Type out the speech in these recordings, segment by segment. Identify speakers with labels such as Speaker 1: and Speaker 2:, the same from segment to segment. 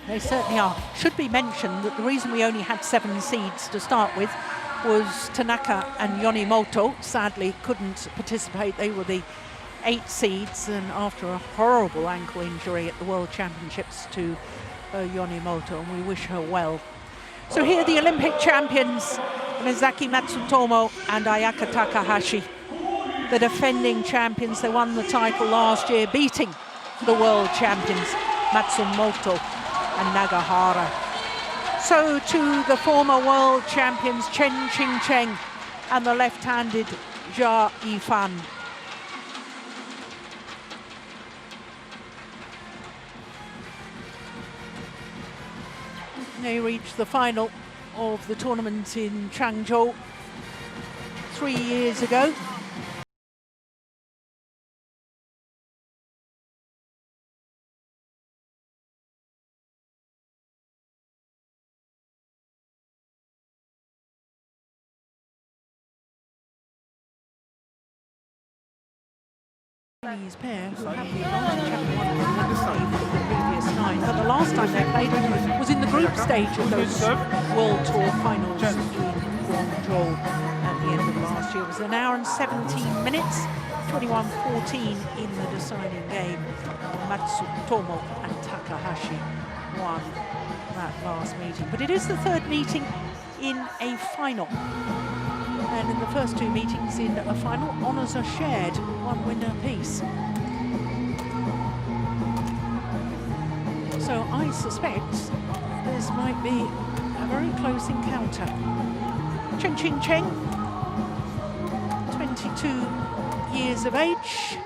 Speaker 1: They certainly are. Should be mentioned that the reason we only had 7 seeds to start with was Tanaka and Yonimoto sadly couldn't participate. They were the 8 seeds, and after a horrible ankle injury at the World Championships to Yonimoto, and we wish her well. So here are the Olympic champions, Misaki Matsutomo and Ayaka Takahashi, the defending champions. They won the title last year, beating the world champions Matsumoto and Nagahara. So to the former world champions Qingchen and the left-handed Yifan. They reached the final of the tournament in Fuzhou 3 years ago. Chinese pair who have been multi-champion for the previous 9, but the last time they played was in the group stage of those World Tour finals in Fuzhou at the end of last year. It was 1 hour and 17 minutes, 21-14 in the deciding game. Matsutomo and Takahashi won that last meeting, but it is the 3rd meeting in a final. And in the first 2 meetings in a final, honours are shared, 1 winner apiece. So I suspect this might be a very close encounter. Qingchen, 22 years of age,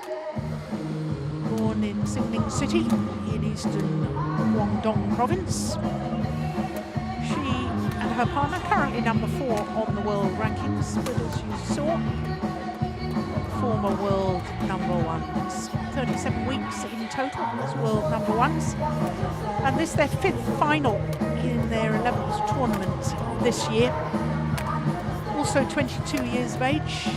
Speaker 1: born in Xingning City in eastern Guangdong province. Her partner, currently number 4 on the world rankings, but as you saw, former world number 1s. 37 weeks in total as world number 1s. And this their 5th final in their 11th tournament this year. Also 22 years of age.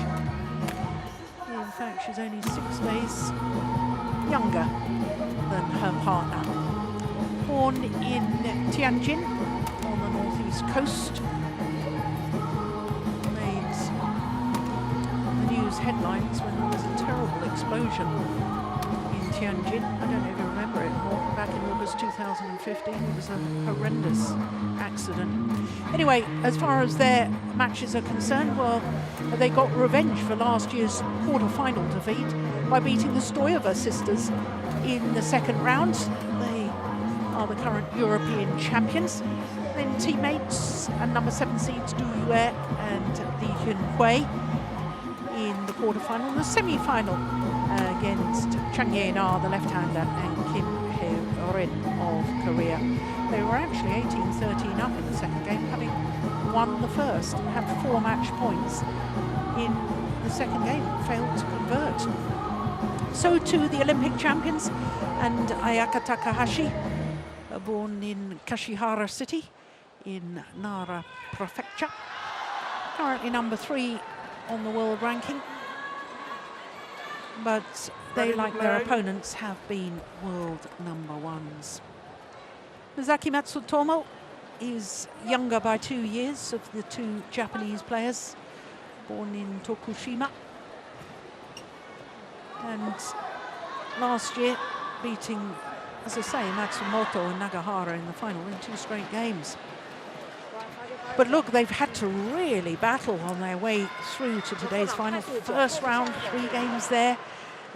Speaker 1: In fact, she's only 6 days younger than her partner. Born in Tianjin, East Coast, made the news headlines when there was a terrible explosion in Tianjin. I don't know if you remember it, more back in August 2015. It was a horrendous accident. Anyway, as far as their matches are concerned, well, they got revenge for last year's quarter-final defeat by beating the Stoyova sisters in the 2nd round. They are the current European champions. Then teammates and number 7 seeds Du Yue and Li Yunhui in the quarterfinal. The semi-final against Chang Ye-na, the left-hander, and Kim Hae-rin of Korea. They were actually 18-13 up in the 2nd game, having won the 1st and had 4 match points in the 2nd game, failed to convert. So to the Olympic champions and Ayaka Takahashi, born in Kashihara City in Nara Prefecture, currently number 3 on the world ranking, but they, like their opponents, have been world number 1s. Misaki Matsutomo is younger by 2 years of the 2 Japanese players, born in Tokushima, and last year beating, as I say, Matsumoto and Nagahara in the final in 2 straight games. But look, they've had to really battle on their way through to today's final. First round, 3 games there,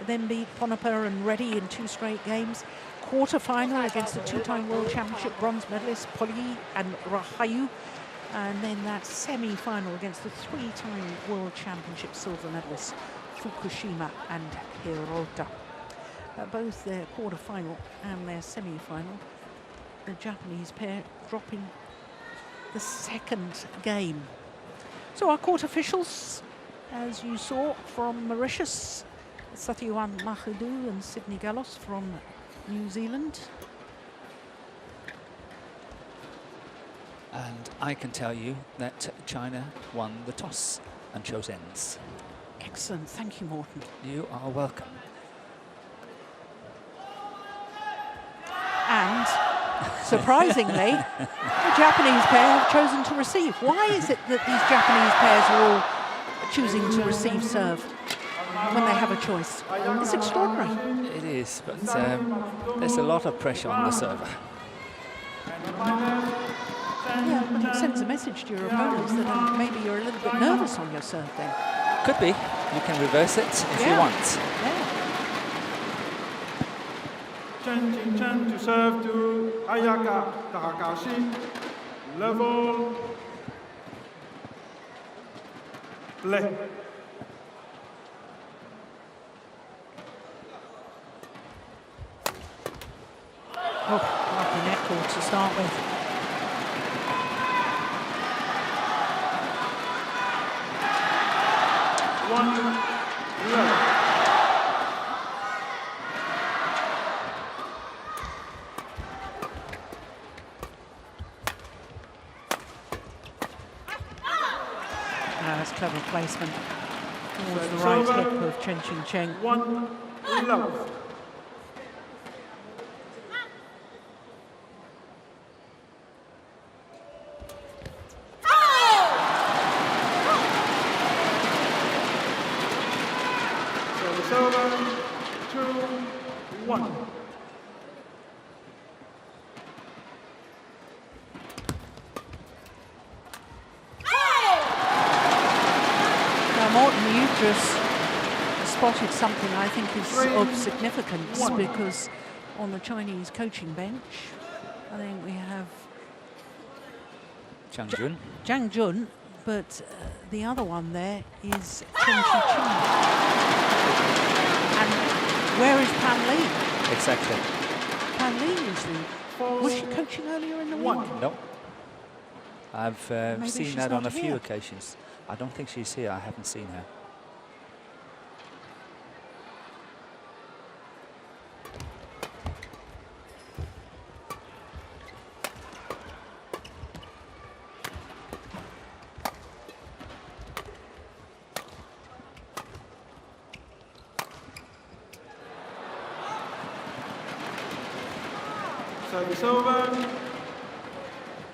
Speaker 1: then beat Ponoper and Reddy in 2 straight games. Quarter-final against the 2-time World Championship bronze medalist Poli and Rahayu. And then that semi-final against the 3-time World Championship silver medalists Fukushima and Hirota. Both their quarter-final and their semi-final, the Japanese pair dropping the 2nd game. So our court officials, as you saw from Mauritius, Satyuan Mahadu and Sydney Gallos from New Zealand.
Speaker 2: And I can tell you that China won the toss and chose ends.
Speaker 1: Excellent, thank you, Morten.
Speaker 2: You are welcome.
Speaker 1: And Surprisingly, the Japanese pair have chosen to receive. Why is it that these Japanese pairs are all choosing to receive serve when they have a choice? It's extraordinary.
Speaker 2: It is, but there's a lot of pressure on the server.
Speaker 1: Yeah, but it sends a message to your opponents that maybe you're a little bit nervous on your serve then.
Speaker 2: Could be. You can reverse it if you want.
Speaker 1: Yeah.
Speaker 3: Qingchen to serve to Ayaka, Takahashi, level, play.
Speaker 1: Oh, lucky net call to start with.
Speaker 3: One, left.
Speaker 1: That's clever placement towards the right hip of Qingchen.
Speaker 3: One, love. Service over, 2-1.
Speaker 1: Morton, you've just spotted something I think is of significance because on the Chinese coaching bench, I think we have Zhang Jun, but the other one there is Chen Qi. And where is Pan Li?
Speaker 2: Exactly.
Speaker 1: Pan Li is the... Was she coaching earlier in the week?
Speaker 2: No. I've seen that on a few
Speaker 1: here.
Speaker 2: occasions. I don't think she's here. I haven't seen her.
Speaker 3: Service over,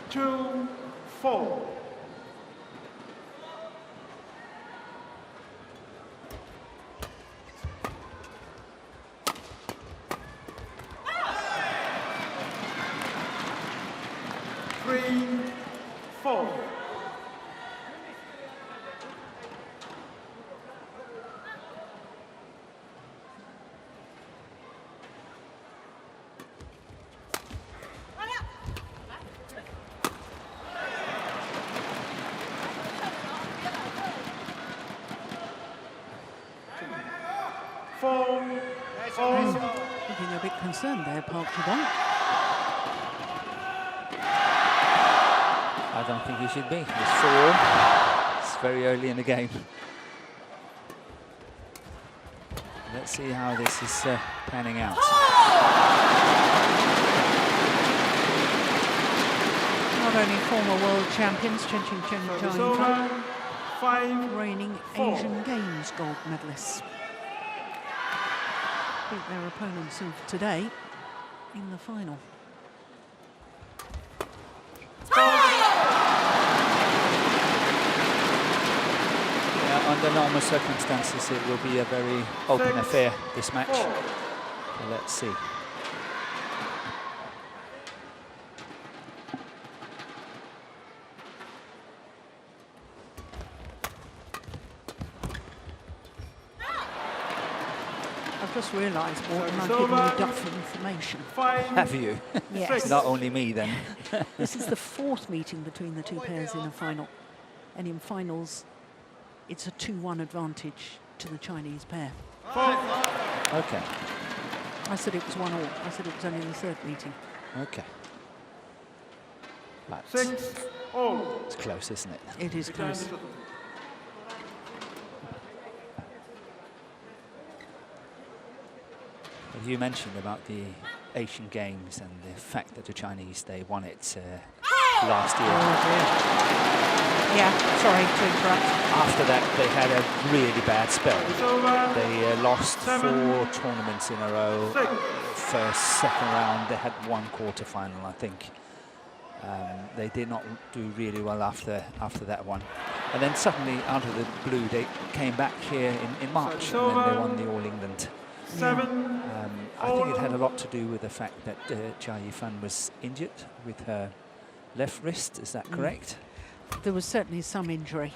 Speaker 3: 2-4.
Speaker 1: Looking a bit concerned there, Park Ji-won.
Speaker 2: I don't think he should be. It's 4. It's very early in the game. Let's see how this is panning out.
Speaker 1: Not only former world champions, Qingchen and Yifan,
Speaker 3: 5,
Speaker 1: reigning
Speaker 3: 4.
Speaker 1: Asian Games gold medalists. Beat their opponents of today in the final.
Speaker 2: Yeah, under normal circumstances, it will be a very open affair, this match. So let's see.
Speaker 1: I've just realised, Morton, I've given you duff information.
Speaker 2: Have you?
Speaker 1: Yes.
Speaker 2: Not only me, then.
Speaker 1: This is the 4th meeting between the two pairs in a final. And in finals, it's a 2-1 advantage to the Chinese pair.
Speaker 2: Okay.
Speaker 1: I said it was 1-1. I said it was only the 3rd meeting.
Speaker 2: Okay. But
Speaker 3: 6-0.
Speaker 2: it's close, isn't it?
Speaker 1: It is close.
Speaker 2: You mentioned about the Asian Games and the fact that the Chinese, they won it last year.
Speaker 1: Oh dear. Yeah, sorry to interrupt.
Speaker 2: After that, they had a really bad spell.
Speaker 3: It's over.
Speaker 2: They lost 4
Speaker 3: 7.
Speaker 2: tournaments in a row.
Speaker 3: 6.
Speaker 2: First, second round, they had 1 quarter-final, I think. They did not do really well after that one. And then suddenly, out of the blue, they came back here in March, and then they won the All England.
Speaker 3: 7.
Speaker 2: I think it had a lot to do with the fact that Yifan was injured with her left wrist. Is that correct?
Speaker 1: There was certainly some injury.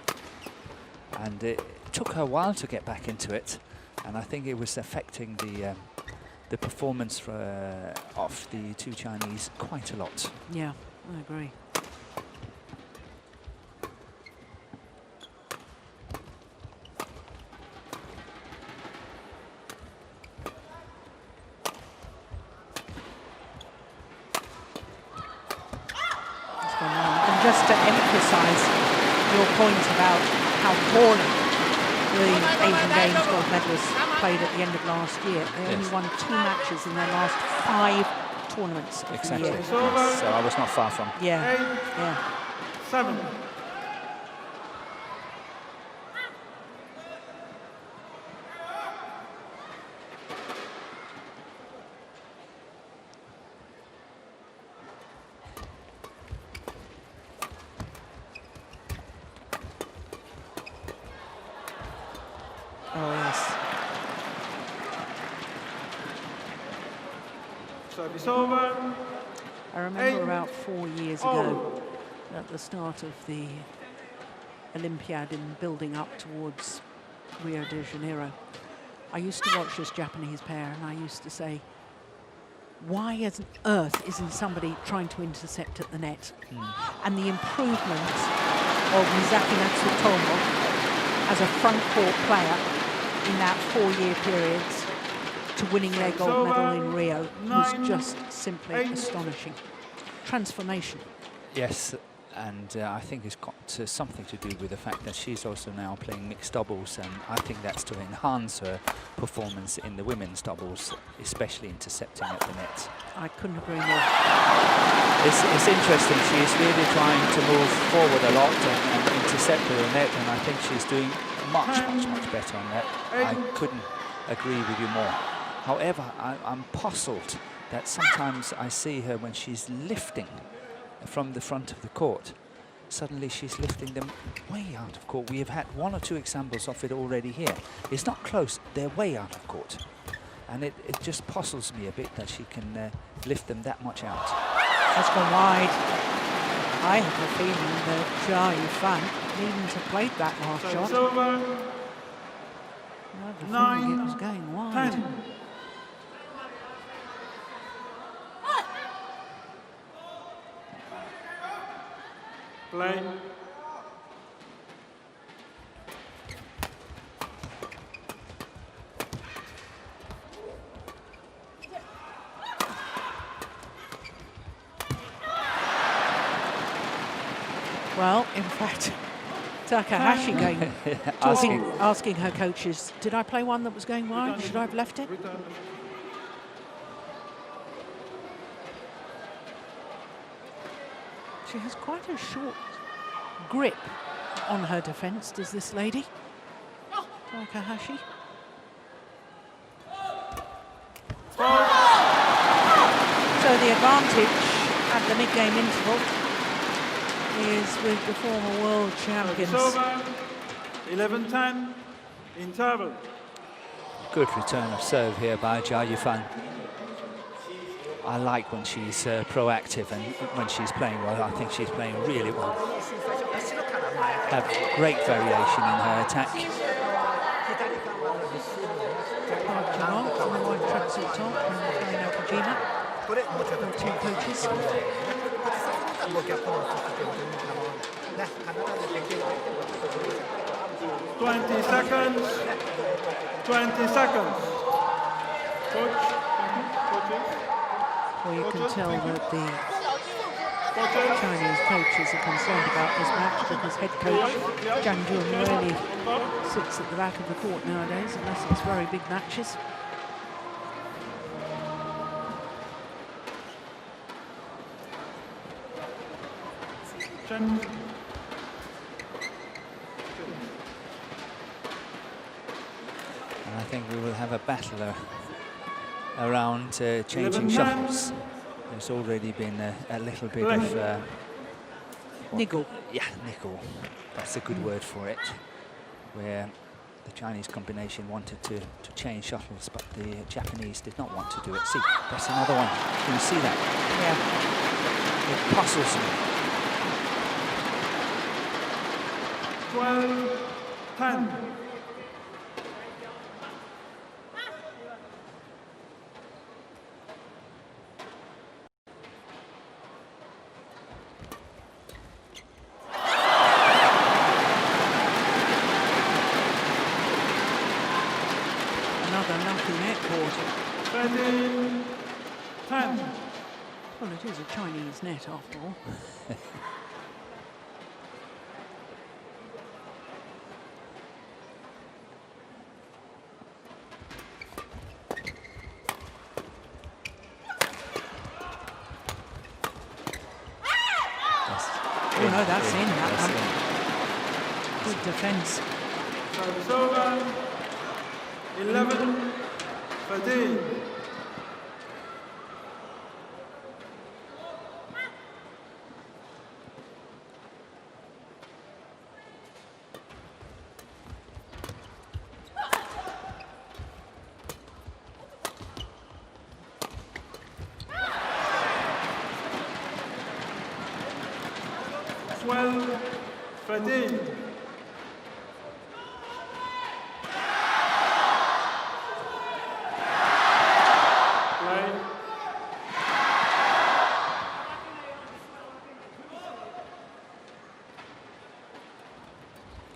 Speaker 2: And it took her a while to get back into it, and I think it was affecting the performance of the 2 Chinese quite a lot.
Speaker 1: Yeah, I agree. And just to emphasise your point about how poorly the Asian Games gold medalists played at the end of last year, they only won 2 matches in their last 5 tournaments of
Speaker 2: Exactly.
Speaker 1: the year.
Speaker 2: Yes, so I was not far from.
Speaker 1: Yeah,
Speaker 3: 8.
Speaker 1: yeah.
Speaker 3: 7.
Speaker 1: Oh yes.
Speaker 3: Service over.
Speaker 1: I remember about 4 years ago, at the start of the Olympiad in building up towards Rio de Janeiro, I used to watch this Japanese pair and I used to say, why on earth isn't somebody trying to intercept at the net? And the improvement of Misaki MATSUTOMO as a front court player in that 4-year period to winning their gold medal in Rio was just simply astonishing. Transformation.
Speaker 2: Yes, and I think it's got something to do with the fact that she's also now playing mixed doubles, and I think that's to enhance her performance in the women's doubles, especially intercepting at the net.
Speaker 1: I couldn't agree more.
Speaker 2: It's interesting, she's really trying to move forward a lot and intercept at the net, and I think she's doing much better on that. I couldn't agree with you more. However, I'm puzzled that sometimes I see her when she's lifting from the front of the court. Suddenly she's lifting them way out of court. We have had 1 or 2 examples of it already here. It's not close, they're way out of court. And it just puzzles me a bit that she can lift them that much out.
Speaker 1: Has gone wide. I have a feeling that Yifan needn't have played that last shot.
Speaker 3: Service over.
Speaker 1: I have a feeling it was going wide.
Speaker 3: 10. Play.
Speaker 1: Well, in fact, Takahashi going, asking her coaches, did I play one that was going wide? Should I have left it?
Speaker 3: Return.
Speaker 1: She has quite a short grip on her defence, does this lady, Takahashi. So the advantage at the mid-game interval is with the former world champions.
Speaker 3: Service over. 11-10. Interval.
Speaker 2: Good return of serve here by Yifan. I like when she's proactive and when she's playing well. I think she's playing really well. Have great variation in her attack.
Speaker 1: Two coaches.
Speaker 3: 20 seconds. 20 seconds. Coach. Coaches.
Speaker 1: Well, you can tell that the
Speaker 3: Coaches.
Speaker 1: Chinese coaches are concerned about this match because head coach Zhang Jun rarely sits at the back of the court nowadays unless it's very big matches.
Speaker 3: Chen.
Speaker 2: And I think we will have a battle around changing shuttles. There's already been a little bit of
Speaker 1: niggle.
Speaker 2: Yeah, niggle. That's a good word for it. Where the Chinese combination wanted to change shuttles, but the Japanese did not want to do it. See, that's another one. Can you see that?
Speaker 1: Yeah.
Speaker 2: It puzzles me.
Speaker 3: 12-10.
Speaker 1: Another lucky net court.
Speaker 3: 13-10.
Speaker 1: Well, it is a Chinese net after all. Oh no, that's in that one. Good defence.
Speaker 3: Service over. 11-13.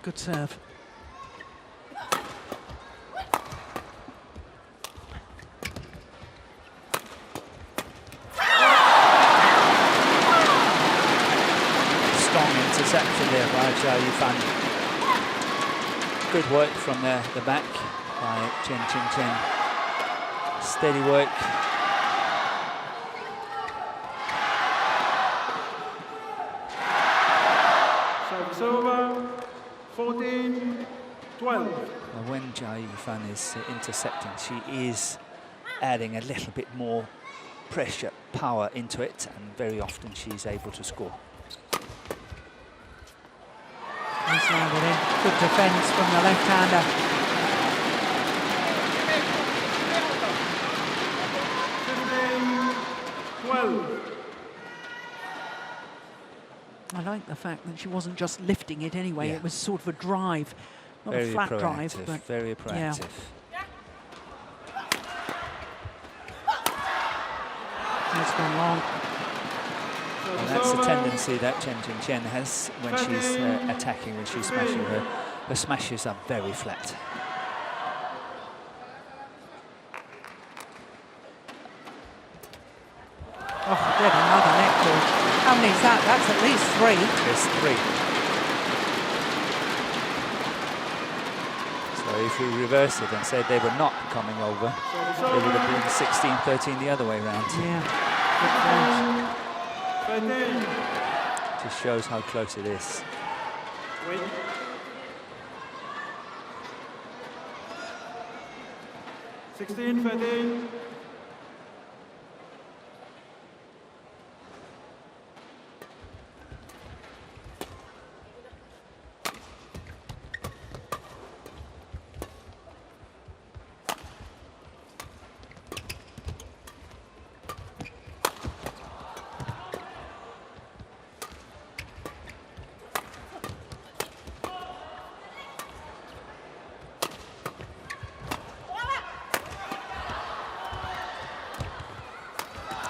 Speaker 1: Good serve.
Speaker 2: Strong interception there by Yifan. Good work from the back by Qingchen. Steady work.
Speaker 3: Service over. 14-12.
Speaker 2: When Yifan is intercepting, she is adding a little bit more pressure, power into it, and very often she's able to score.
Speaker 1: Nice landed in. Good defence from the left-hander.
Speaker 3: 15-12.
Speaker 1: I like the fact that she wasn't just lifting it anyway.
Speaker 2: Yeah.
Speaker 1: It was sort of a drive, not
Speaker 2: Very
Speaker 1: a flat
Speaker 2: proactive,
Speaker 1: drive, but
Speaker 2: very proactive.
Speaker 1: It's gone long.
Speaker 2: And that's the tendency that Qingchen has when she's attacking, when she's smashing. Her smashes are very flat.
Speaker 1: Oh, did another net ball. How many is that? That's at least 3.
Speaker 2: There's 3. So if we reverse it and said they were not coming over, it would have been 16-13 the other way around.
Speaker 1: Yeah. Good defence.
Speaker 3: 13.
Speaker 2: Just shows how close it is.
Speaker 3: Wait. 16-13.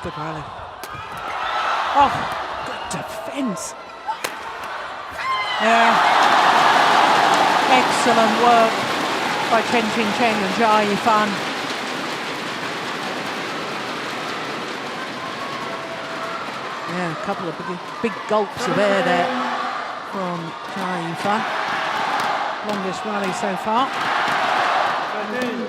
Speaker 1: Good rally. Oh, good defence. Yeah. Excellent work by Qingchen and Yifan. Yeah, a couple of big gulps of air there from Yifan. Longest rally so far.
Speaker 3: 13.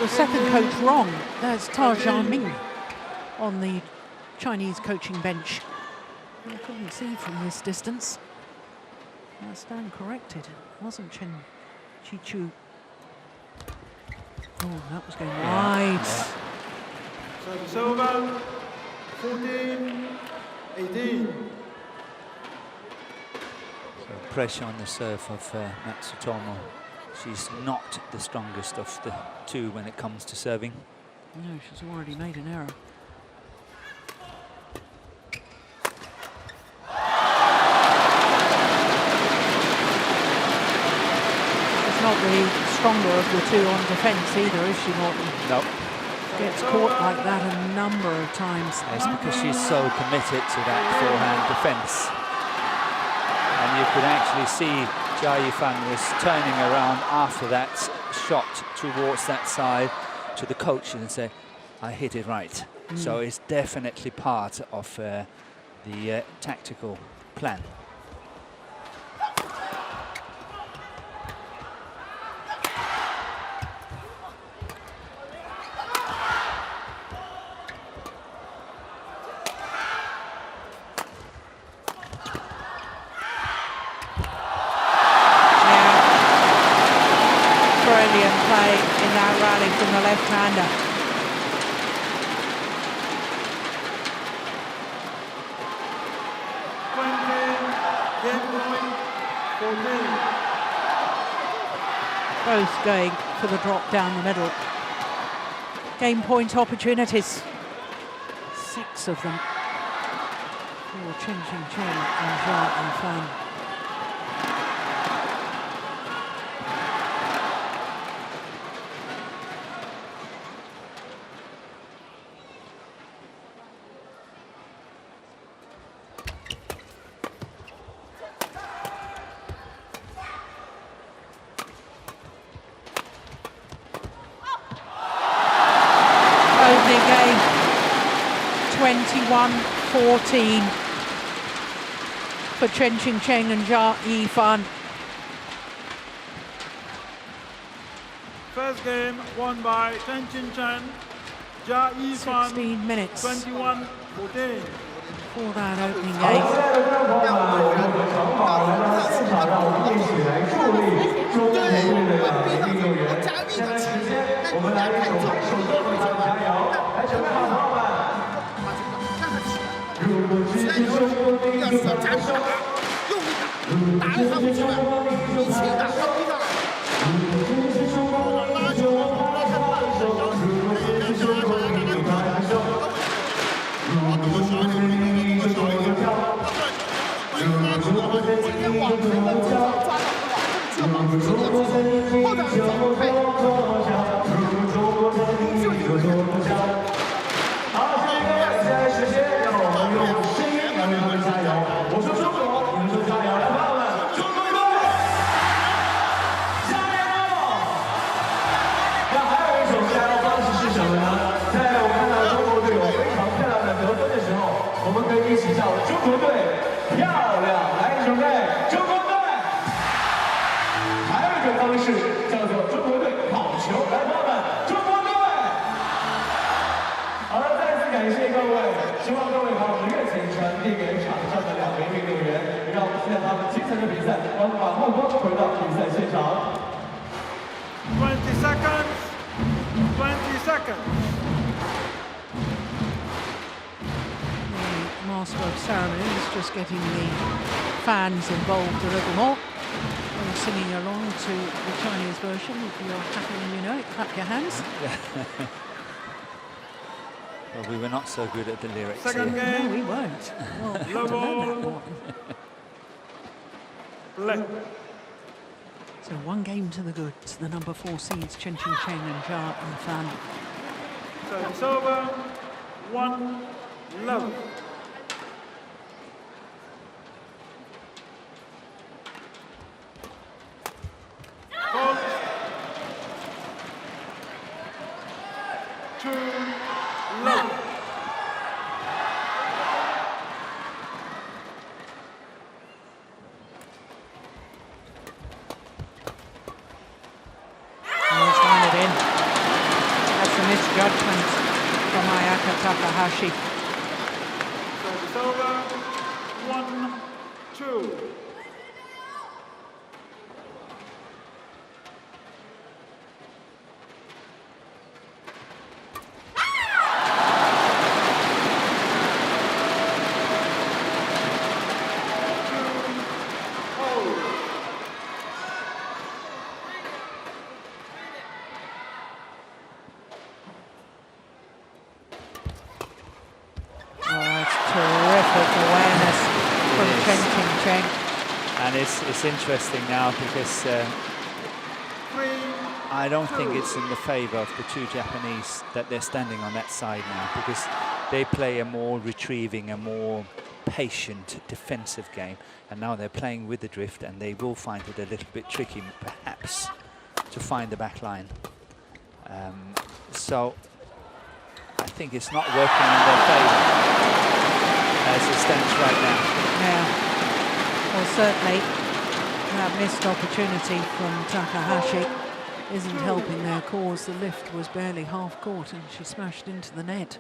Speaker 1: the second coach wrong. There's Ta Jiaming on the Chinese coaching bench. I couldn't see from this distance. Stand corrected. It wasn't Chen Chi-Chu. Oh, that was going wide.
Speaker 3: Service over. 14-18.
Speaker 2: So pressure on the serve of Matsutomo. She's not the strongest of the two when it comes to serving.
Speaker 1: No, she's already made an error. She's not the stronger of the two on defence either, is she, Morton?
Speaker 2: No.
Speaker 1: Gets caught like that a number of times.
Speaker 2: It's because she's so committed to that forehand defence. And you could actually see Yifan was turning around after that shot towards that side to the coach and say, I hit it right. So it's definitely part of the tactical plan.
Speaker 1: Brilliant play in that rally from the left-hander. Both going for the drop down the middle. Game point opportunities. 6 of them for Qingchen and Yifan. Opening game, 21-14 for Qingchen and Yifan.
Speaker 3: First game won by Qingchen. Yifan
Speaker 1: 16 minutes
Speaker 3: 21-14.
Speaker 1: for that opening game. The master of ceremonies just getting the fans involved a little more and singing along to the Chinese version. If you're happy and you know it, clap your hands.
Speaker 2: Well, we were not so good at the lyrics
Speaker 3: Second
Speaker 2: here.
Speaker 3: game.
Speaker 1: No, we won't. Well, we have to learn that more.
Speaker 3: Left.
Speaker 1: So 1 game to the good. The number 4 seeds Qingchen and Yifan.
Speaker 3: Service over. 1-love. Fault. 2-love.
Speaker 1: He's landed in. Ayaka Takahashi.
Speaker 3: Service over. 1-2.
Speaker 1: Terrific awareness from Qingchen.
Speaker 2: And it's interesting now because I don't think it's in the favour of the two Japanese that they're standing on that side now, because they play a more retrieving, a more patient defensive game, and now they're playing with the drift, and they will find it a little bit tricky perhaps to find the back line. So I think it's not working in their favour as it stands right now.
Speaker 1: Yeah, well, certainly that missed opportunity from Takahashi isn't helping their cause. The lift was barely half court and she smashed into the net.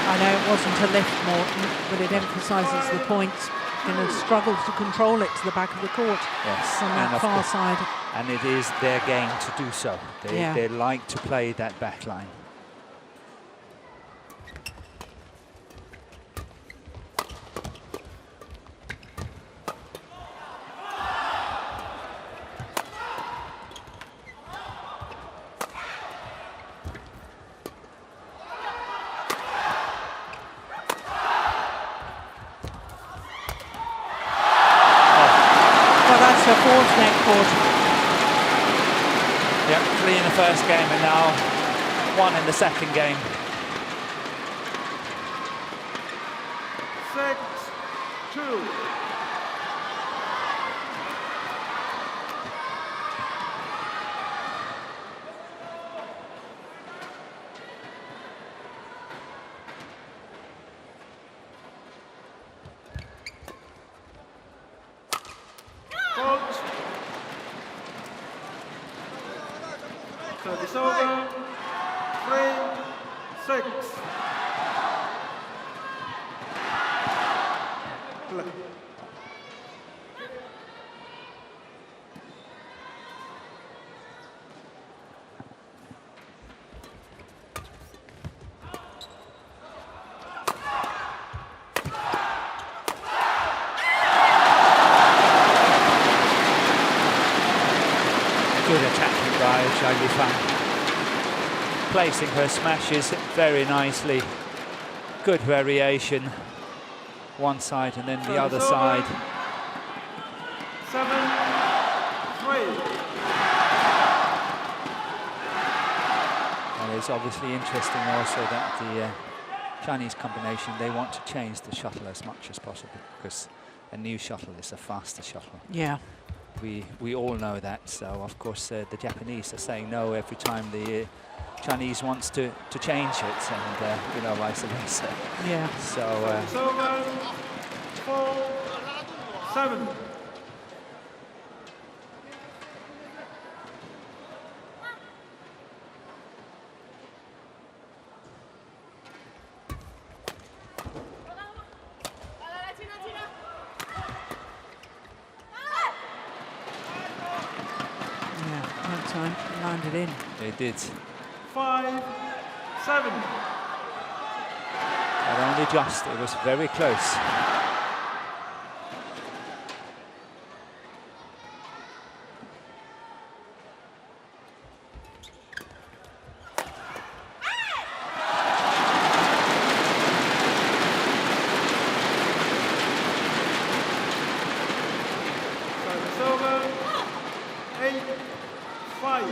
Speaker 1: I know it wasn't a lift, Morton, but it emphasises the points. Going to struggle to control it to the back of the court.
Speaker 2: Yes,
Speaker 1: on that far side.
Speaker 2: And it is their game to do so. They like to play that back line.
Speaker 1: The fourth net court.
Speaker 2: Yep, 3 in the first game and now 1 in the second game.
Speaker 3: 6-2. Service over. 3-6. Play.
Speaker 2: Good attacking by Yifan. Placing her smashes very nicely. Good variation. One side and then the other side.
Speaker 3: 7-3.
Speaker 2: And it's obviously interesting also that the Chinese combination, they want to change the shuttle as much as possible, because a new shuttle is a faster shuttle.
Speaker 1: Yeah.
Speaker 2: We all know that, so of course the Japanese are saying no every time the Chinese wants to change it, and you know, vice versa.
Speaker 1: Yeah.
Speaker 2: So
Speaker 3: 4-7.
Speaker 1: Time landed in.
Speaker 2: they did.
Speaker 3: 5-7.
Speaker 2: But only just, it was very close.
Speaker 3: Service over. 8-5.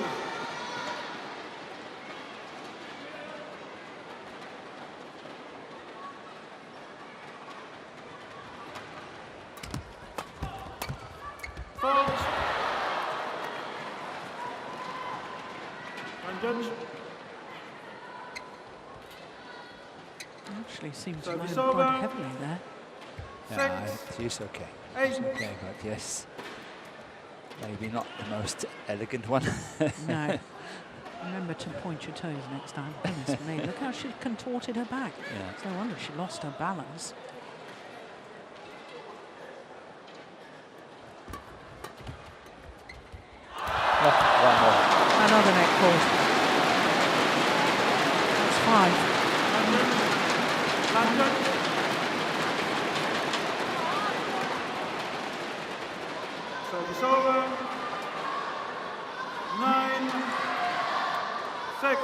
Speaker 3: Fault. And judge.
Speaker 1: actually seemed to
Speaker 3: Service
Speaker 1: land quite
Speaker 3: over.
Speaker 1: heavily there.
Speaker 2: Yeah, she's okay. She's okay, but yes, maybe not the most elegant one.
Speaker 1: No. Remember to point your toes next time. Goodness me, look how she contorted her back.
Speaker 2: Yeah.
Speaker 1: It's no wonder she lost her balance.
Speaker 2: One more.
Speaker 1: Another net ball. That's 5.
Speaker 3: London. Service over. 9-6.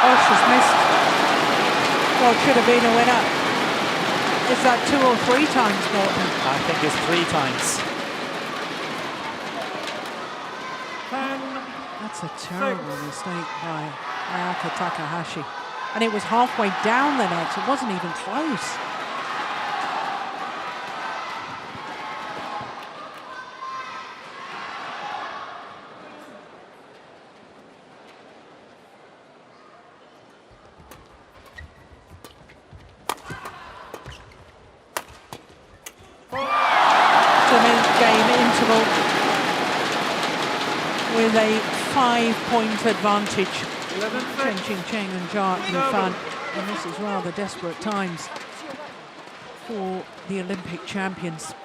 Speaker 1: Oh, she's missed. Well, it should have been a winner. Is that 2 or 3 times, Morton?
Speaker 2: I think it's 3 times.
Speaker 3: 10.
Speaker 1: That's a terrible mistake by Ayaka Takahashi. And it was halfway down the net. It wasn't even close. Game interval with a 5-point advantage. Qingchen and Yifan, and this is rather desperate times for the Olympic champions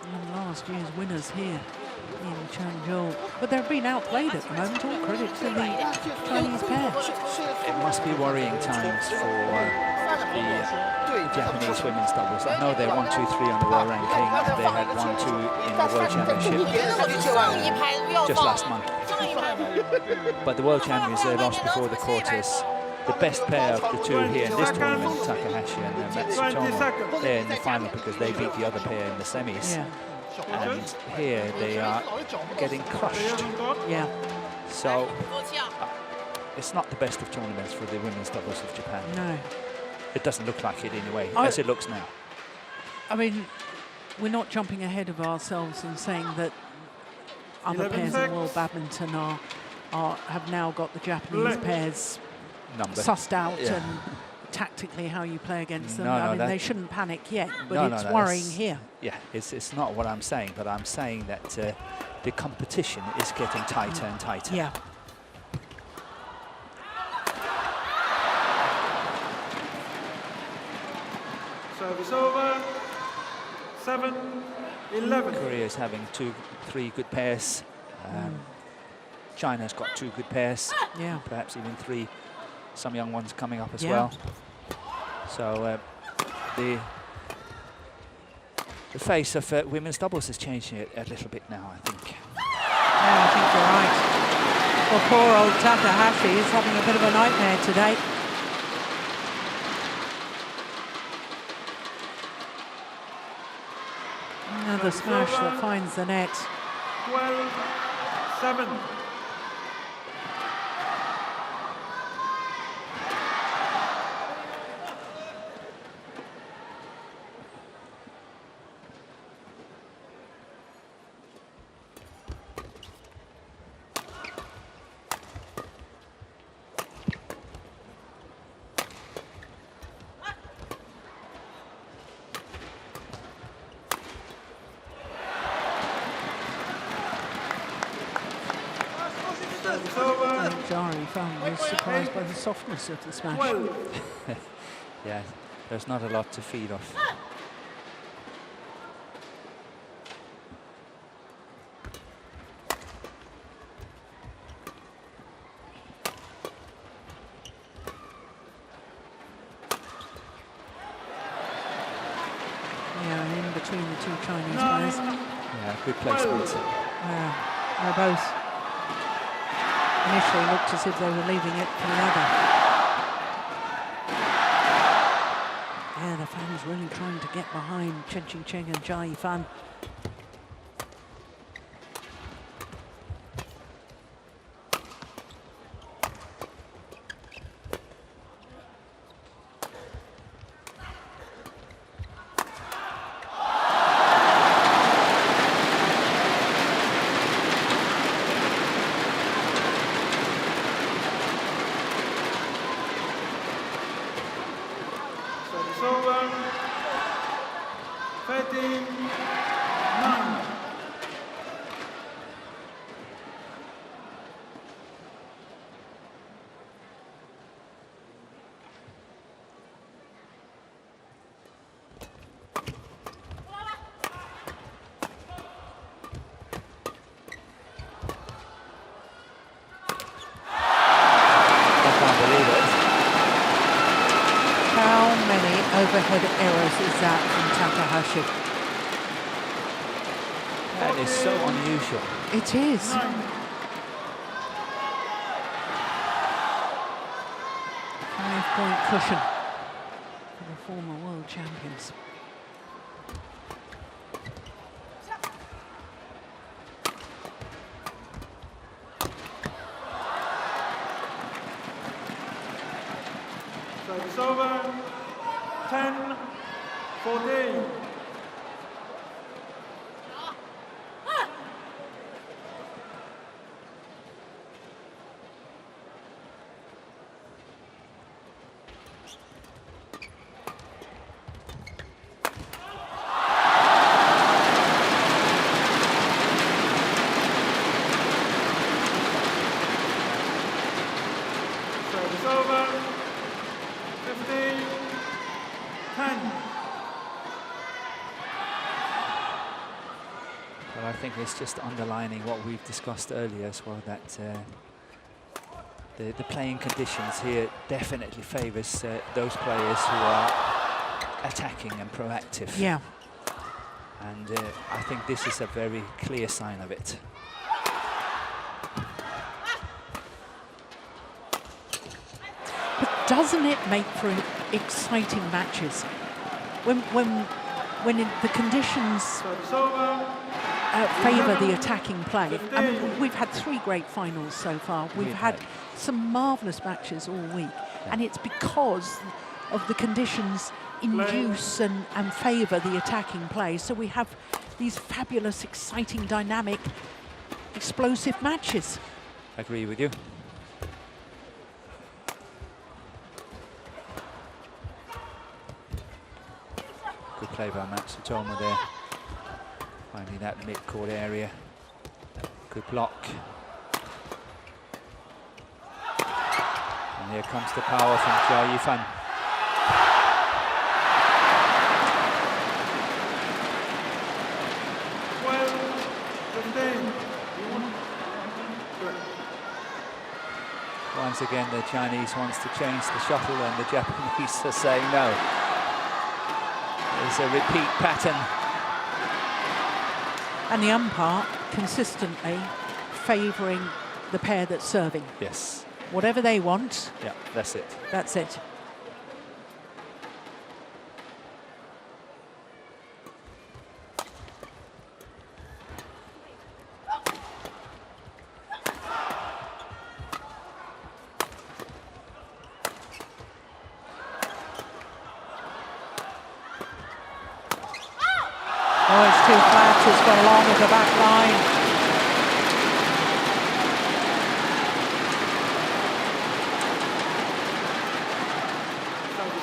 Speaker 1: and last year's winners here in Changzhou. But they're being outplayed at the moment. All credit to the Chinese pair.
Speaker 2: It must be worrying times for the Japanese women's doubles. I know they're 1, 2, 3 on the world ranking, and they had 1, 2 in the World Championship just last month. But the World Champions, they lost before the quarters. The best pair of the two here in this tournament, Takahashi and MATSUTOMO, they're in the final because they beat the other pair in the semis.
Speaker 1: Yeah.
Speaker 2: And here they are getting crushed.
Speaker 1: Yeah.
Speaker 2: So it's not the best of tournaments for the women's doubles of Japan.
Speaker 1: No.
Speaker 2: It doesn't look like it anyway, as it looks now.
Speaker 1: I mean, we're not jumping ahead of ourselves and saying that other pairs in world badminton have now got the Japanese pairs sussed out and tactically how you play against them. I mean, they shouldn't panic yet, but it's worrying here.
Speaker 2: Yeah, it's not what I'm saying, but I'm saying that the competition is getting tighter and tighter.
Speaker 1: Yeah.
Speaker 3: Service over. 7-11.
Speaker 2: Korea is having 2, 3 good pairs. China's got 2 good pairs.
Speaker 1: Yeah.
Speaker 2: Perhaps even 3. Some young ones coming up as well. So the face of women's doubles is changing a little bit now, I think.
Speaker 1: Yeah, I think you're right. Well, poor old Takahashi is having a bit of a nightmare today. Another smash that finds the net.
Speaker 3: 12-7.
Speaker 1: Yifan was surprised by the softness of the smash.
Speaker 2: Yeah, there's not a lot to feed off.
Speaker 1: Yeah, in between the 2 Chinese players.
Speaker 2: Yeah, good placement.
Speaker 1: They're both Initially looked as if they were leaving it for the other. Yeah, the fans really trying to get behind Qingchen and Yifan.
Speaker 3: It's over. 13-9.
Speaker 1: Overhead errors is that from Takahashi?
Speaker 2: That is so unusual.
Speaker 1: It is. 5-point cushion for the former world champions.
Speaker 3: So it's over. 10-14. So it's over. 15-10.
Speaker 2: Well, I think it's just underlining what we've discussed earlier as well, that the playing conditions here definitely favours those players who are attacking and proactive.
Speaker 1: Yeah.
Speaker 2: And I think this is a very clear sign of it.
Speaker 1: But doesn't it make for exciting matches when the conditions
Speaker 3: So it's over.
Speaker 1: favour the attacking play? I mean, we've had 3 great finals so far. We've had some marvellous matches all week, and it's because of the conditions induce and favour the attacking play. So we have these fabulous, exciting, dynamic, explosive matches.
Speaker 2: Agree with you. Good play by MATSUTOMO there. Finding that mid-court area. Good block. And here comes the power from Yifan. Once again, the Chinese wants to change the shuttle and the Japanese are saying no. There's a repeat pattern.
Speaker 1: And the umpire consistently favouring the pair that's serving.
Speaker 2: Yes.
Speaker 1: Whatever they want,
Speaker 2: Yeah, that's it.
Speaker 1: that's it. Oh, it's too flat, it's gone along with the back line.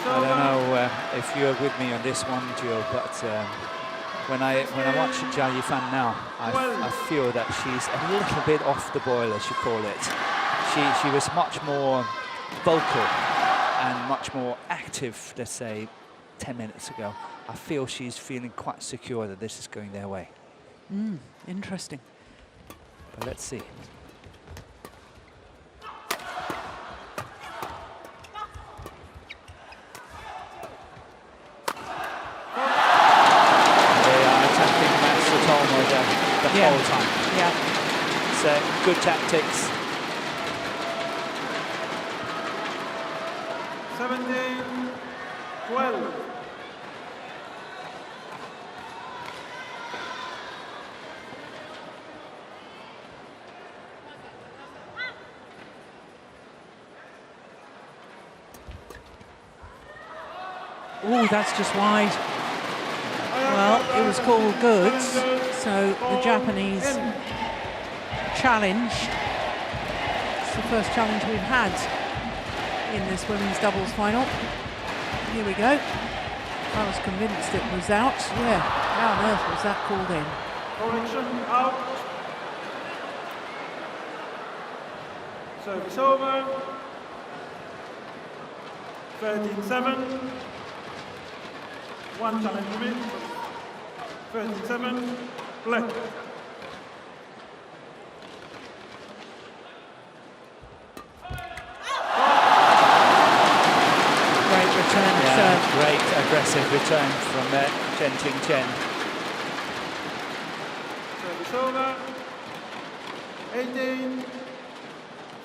Speaker 2: I don't know if you're with me on this one, Joe, but when I watch Yifan now, I feel that she's a little bit off the boil, as you call it. She was much more vocal and much more active, let's say, 10 minutes ago. I feel she's feeling quite secure that this is going their way.
Speaker 1: Interesting.
Speaker 2: But let's see. They are attacking MATSUTOMO the whole time.
Speaker 1: Yeah.
Speaker 2: It's good tactics.
Speaker 3: 12.
Speaker 1: Oh, that's just wide. Well, it was called goods, so the Japanese challenge. It's the first challenge we've had in this women's doubles final. Here we go. I was convinced it was out. Yeah, how on earth was that called in?
Speaker 3: Correction, out. Service over. 13-7. One challenge remaining. 13-7. Black.
Speaker 1: Great return of serve.
Speaker 2: Great aggressive return from Qingchen.
Speaker 3: Service over.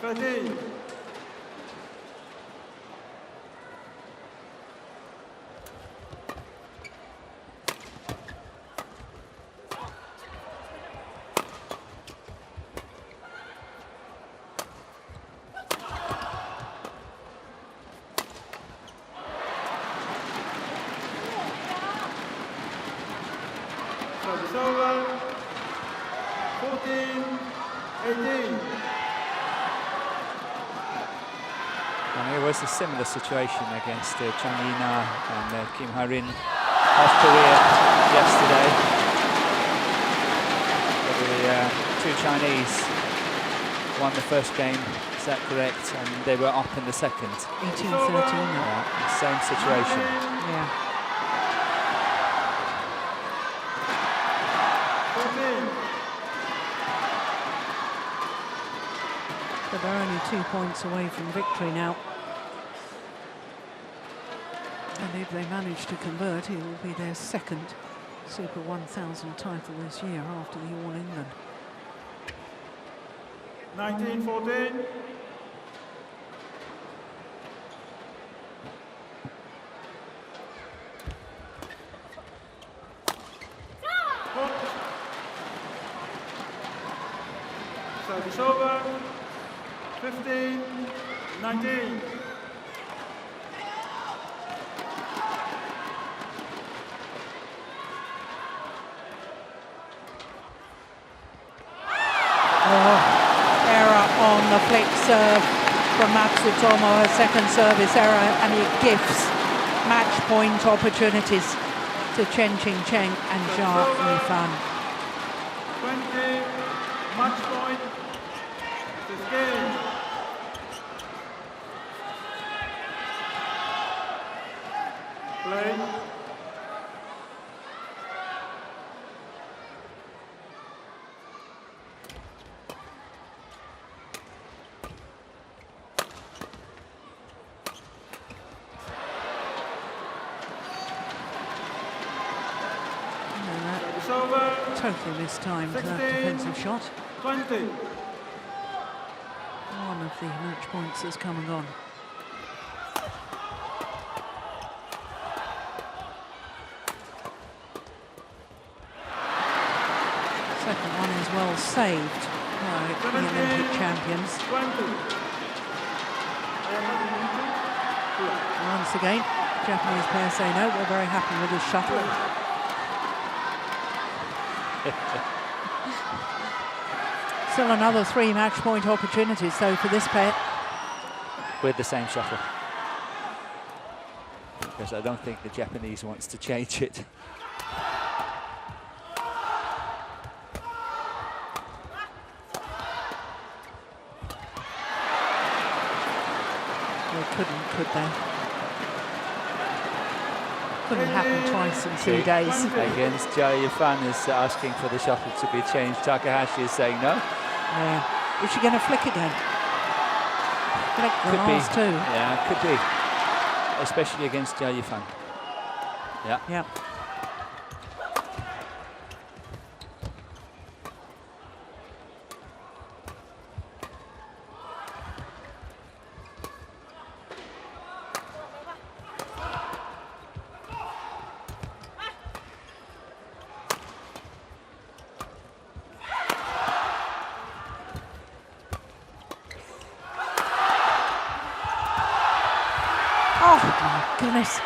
Speaker 3: 18-13. Service over. 14-18.
Speaker 2: And it was a similar situation against Chang Yina and Kim Ha-rin of Korea yesterday. The two Chinese won the first game, is that correct? And they were up in the second.
Speaker 1: 18-13 now.
Speaker 2: Same situation.
Speaker 1: Yeah.
Speaker 3: 14.
Speaker 1: But they're only 2 points away from victory now. And if they manage to convert, it will be their second Super 1000 title this year after the All England.
Speaker 3: 19-14. Service over. 15-19.
Speaker 1: Error on the flick serve from Matsutomo, her second service error, and it gives match point opportunities to Qingchen and Yifan.
Speaker 3: 20. Match point. 15. Play. Service over.
Speaker 1: Totally mistimed that
Speaker 3: 16,
Speaker 1: defensive shot.
Speaker 3: 20.
Speaker 1: One of the match points has come and gone. Second one is well saved by the Olympic champions.
Speaker 3: 20.
Speaker 1: Once again, Japanese players say no, we're very happy with this shuttle. Still another 3 match point opportunities though for this pair.
Speaker 2: With the same shuttle. Because I don't think the Japanese wants to change it.
Speaker 1: They couldn't, could they? Couldn't happen twice in 2 days.
Speaker 2: Against Yifan is asking for the shuttle to be changed. Takahashi is saying no.
Speaker 1: Is she going to flick again? Flick the
Speaker 2: Could
Speaker 1: last
Speaker 2: be.
Speaker 1: 2.
Speaker 2: Yeah, could be. Especially against Yifan. Yeah.
Speaker 1: Yeah. goodness.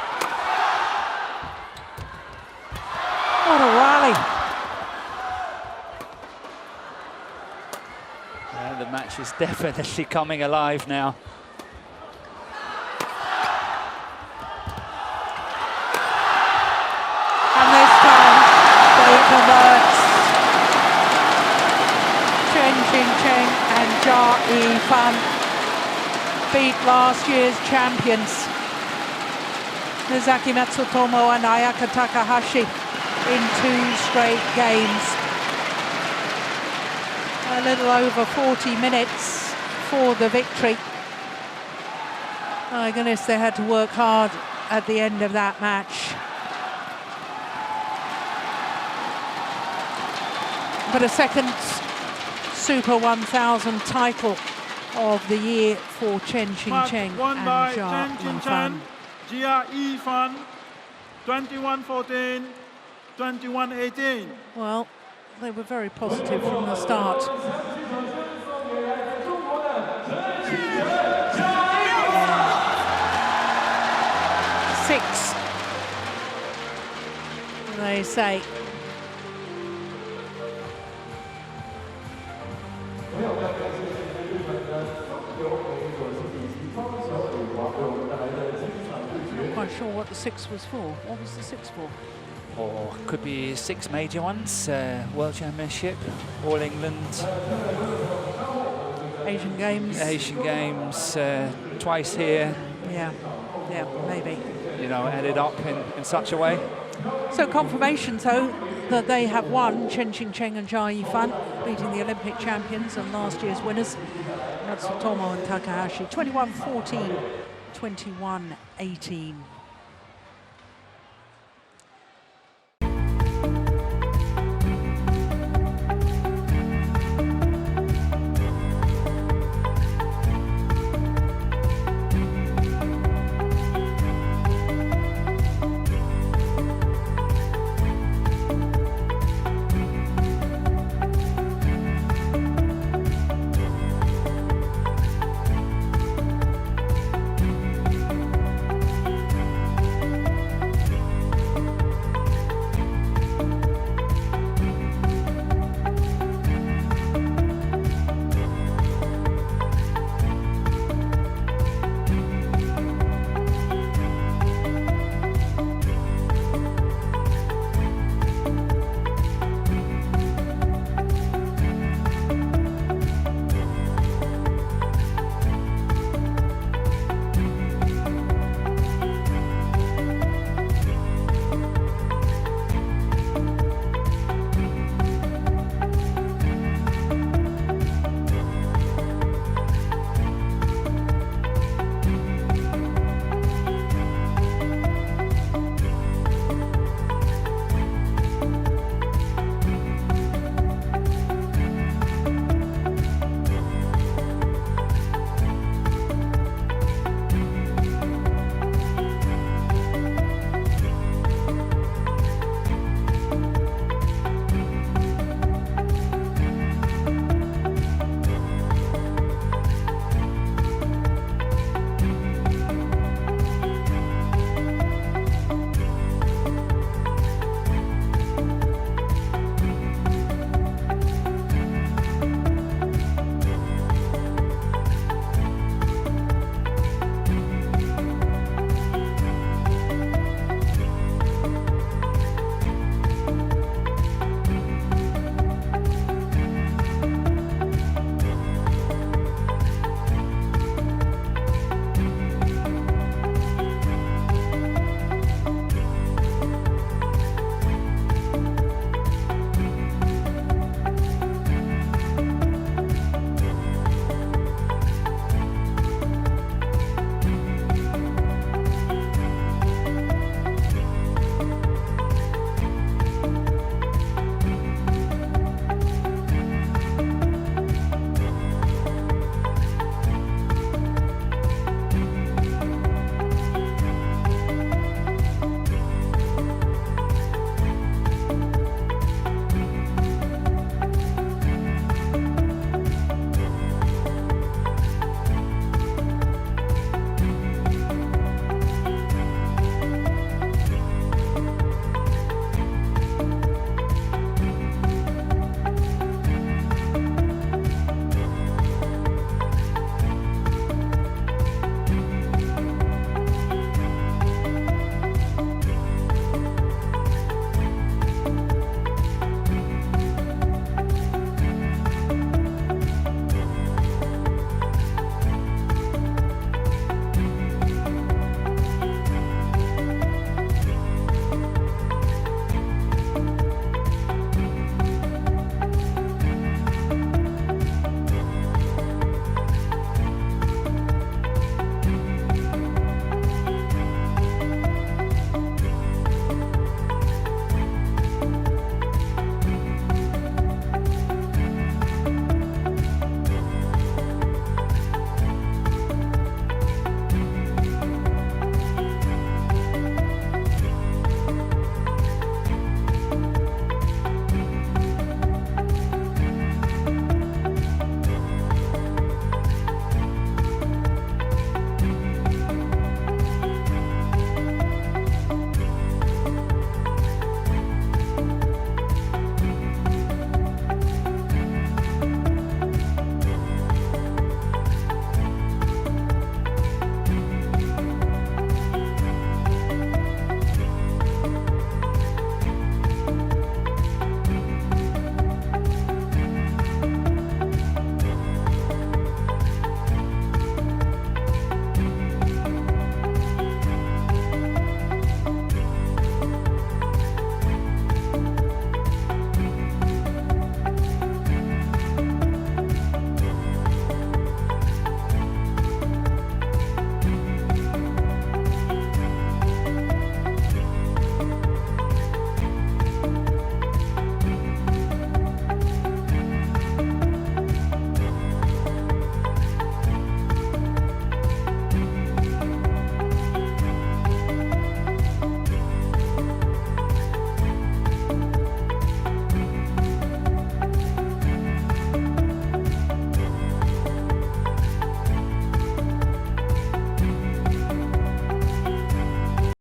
Speaker 1: What a rally.
Speaker 2: The match is definitely coming alive now.
Speaker 1: And this time they convert. Qingchen and Yifan beat last year's champions Misaki MATSUTOMO and Ayaka TAKAHASHI in 2 straight games. A little over 40 minutes for the victory. My goodness, they had to work hard at the end of that match. But a second Super 1000 title of the year for Qingchen
Speaker 3: Won by
Speaker 1: and
Speaker 3: Qingchen, Yifan, 21-14, 21-18.
Speaker 1: Well, they were very positive from the start. Six, they say. I'm not quite sure what the 6 was for. What was the 6 for?
Speaker 2: Or could be 6 major ones, World Championship, All England,
Speaker 1: Asian Games,
Speaker 2: twice here.
Speaker 1: Yeah, maybe.
Speaker 2: You know, added up in such a way.
Speaker 1: So confirmation, though, that they have won, Qingchen and Yifan, beating the Olympic champions and last year's winners, MATSUTOMO and Takahashi, 21-14, 21-18.